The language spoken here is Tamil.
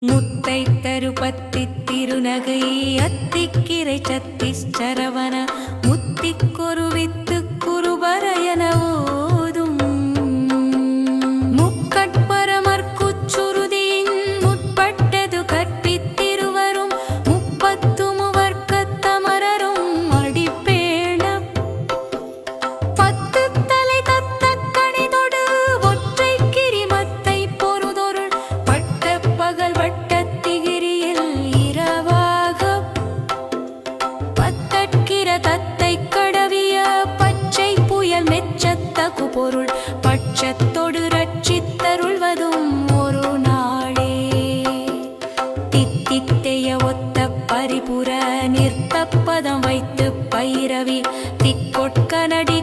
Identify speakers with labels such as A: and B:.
A: முத்தை தருபத்தி திருநகை அத்திக்கிரை சத்திச்சரவன முத்திக்கொருவித்து குருபரையன ஓதும் முக்கட்பரமர்க்குச்சுருதியின் முற்பட்டது கற்பித்திருவரும் முப்பத்து முவர்க்கத்தமரரும் அடிப்பேண பத்து தலை தத்த கணிதொடு ஒற்றை கிரிமத்தை பொருதொருள் பட்ட பகல் வட்டத்திகிரியில் இரவாக பத்தற்கிற தத்தை கடவிய பச்சை புயல் மெச்சத்தகு பொருள் பட்சத்தொடு ரட்சித்தருள்வதும் ஒரு நாளே தித்தித்தைய ஒத்த பரிபுர நிறுத்தப்பதம் வைத்து பைரவி திக்கொட்கனடி